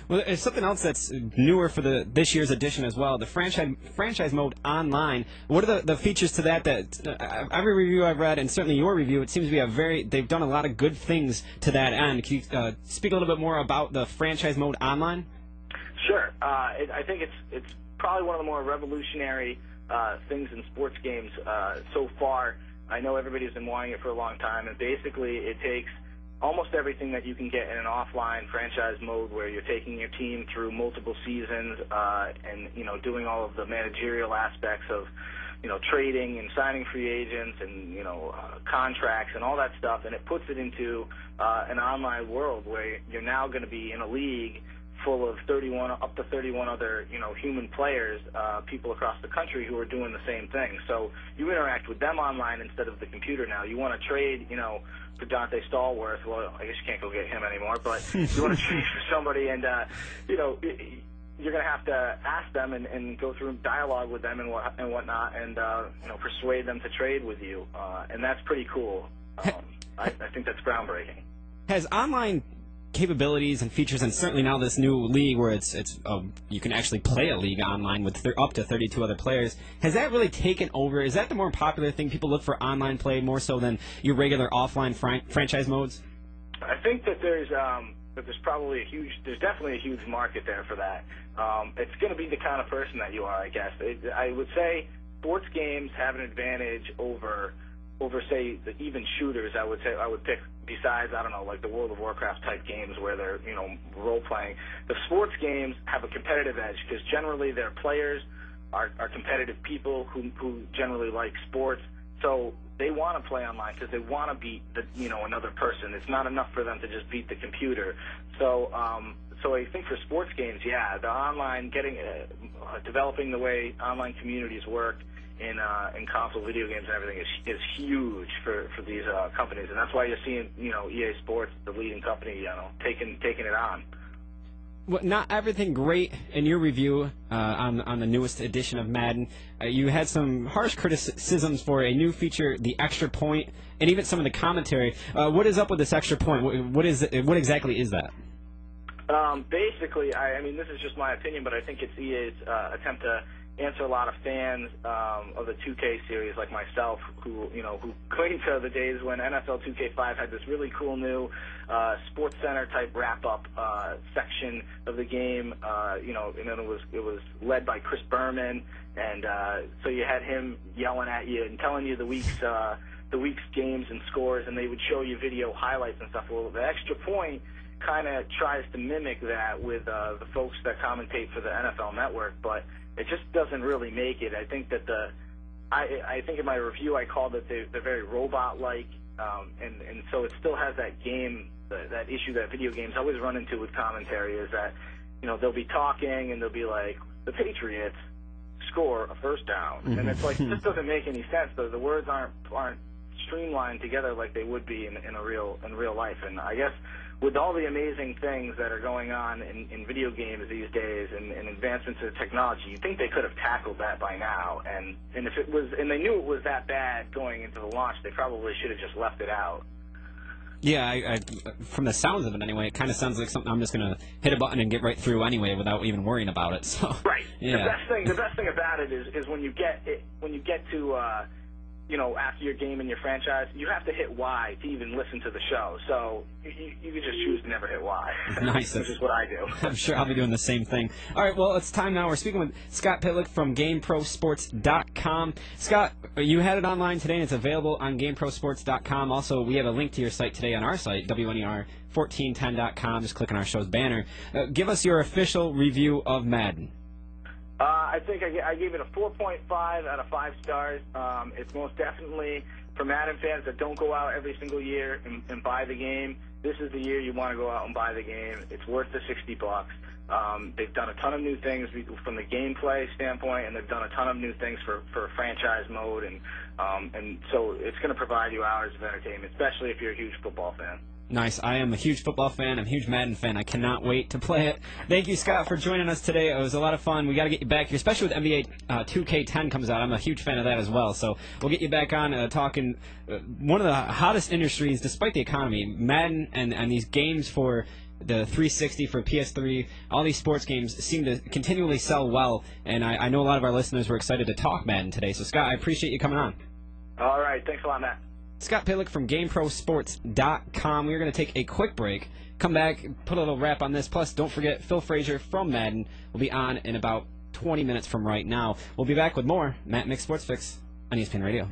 Well, there's something else that's newer for this year's edition as well, the franchise mode online. What are the features to that every review I've read, and certainly your review, it seems to be they've done a lot of good things to that end. Can you speak a little bit more about the franchise mode online? Sure. I think it's probably one of the more revolutionary things in sports games so far. I know everybody's been wanting it for a long time, and basically it takes almost everything that you can get in an offline franchise mode, where you're taking your team through multiple seasons and doing all of the managerial aspects of trading and signing free agents and contracts and all that stuff, and it puts it into an online world where you're now going to be in a league full of up to 31 other human players, people across the country who are doing the same thing. So you interact with them online instead of the computer now. You want to trade, for Dante Stallworth. Well, I guess you can't go get him anymore, but you want to trade for somebody, and you're going to have to ask them and go through dialogue with them and whatnot, and persuade them to trade with you, and that's pretty cool. I think that's groundbreaking. Has online capabilities and features, and certainly now this new league where you can actually play a league online with up to 32 other players, has that really taken over? Is that the more popular thing? People look for online play more so than your regular offline franchise modes? I think that there's definitely a huge market there for that. It's going to be the kind of person that you are, I guess. I would say sports games have an advantage over say even shooters. I would pick, besides, I don't know, like the World of Warcraft type games where they're role playing. The sports games have a competitive edge because generally their players are competitive people who generally like sports, so they want to play online because they want to beat another person. It's not enough for them to just beat the computer. So I think for sports games, yeah, the online developing the way online communities work in console video games and everything is huge for these companies, and that's why you're seeing EA Sports, the leading company, taking it on. Well, not everything great in your review on the newest edition of Madden. You had some harsh criticisms for a new feature, the extra point, and even some of the commentary. What is up with this extra point? What exactly is that? Basically, I mean, this is just my opinion, but I think it's EA's attempt to answer a lot of fans of the 2K series like myself who cling to the days when NFL 2K5 had this really cool new Sports Center type wrap-up section of the game, and then it was led by Chris Berman, and so you had him yelling at you and telling you the week's games and scores, and they would show you video highlights and stuff. Well, the extra point kind of tries to mimic that with the folks that commentate for the NFL Network, but it just doesn't really make it. I think that I think in my review I called it they're very robot-like, and so it still has that that issue that video games always run into with commentary, is that they'll be talking and they'll be like, the Patriots score a first down, and it's like, this doesn't make any sense. The words aren't streamlined together like they would be in real life, and I guess with all the amazing things that are going on in video games these days and advancements in technology, you'd think they could have tackled that by now. And if it was, and they knew it was that bad going into the launch, they probably should have just left it out. Yeah, I from the sounds of it anyway, it kind of sounds like something I'm just going to hit a button and get right through anyway without even worrying about it. So right. Yeah. The best thing about it is when you get to after your game in your franchise, you have to hit Y to even listen to the show. So you can just choose to never hit Y. Nice. Which is what I do. I'm sure I'll be doing the same thing. All right, well, it's time now. We're speaking with Scott Pytlik from gameprosports.com. Scott, you had it online today, and it's available on gameprosports.com. Also, we have a link to your site today on our site, WNER1410.com. Just click on our show's banner. Give us your official review of Madden. I think I gave it a 4.5 out of 5 stars. It's most definitely for Madden fans that don't go out every single year and buy the game. This is the year you want to go out and buy the game. It's worth the $60. They've done a ton of new things from the gameplay standpoint, and they've done a ton of new things for franchise mode, and so it's going to provide you hours of entertainment, especially if you're a huge football fan. Nice. I am a huge football fan. I'm a huge Madden fan. I cannot wait to play it. Thank you, Scott, for joining us today. It was a lot of fun. We got to get you back here, especially with NBA 2K10 comes out. I'm a huge fan of that as well. So we'll get you back on talking one of the hottest industries, despite the economy, Madden and these games for the 360 for PS3. All these sports games seem to continually sell well, and I know a lot of our listeners were excited to talk Madden today. So, Scott, I appreciate you coming on. All right. Thanks a lot, Matt. Scott Pytlik from gameprosports.com. We're going to take a quick break. Come back, put a little wrap on this. Plus, don't forget, Phil Frazier from Madden will be on in about 20 minutes from right now. We'll be back with more Matt Mcs Sports Fix on ESPN Radio.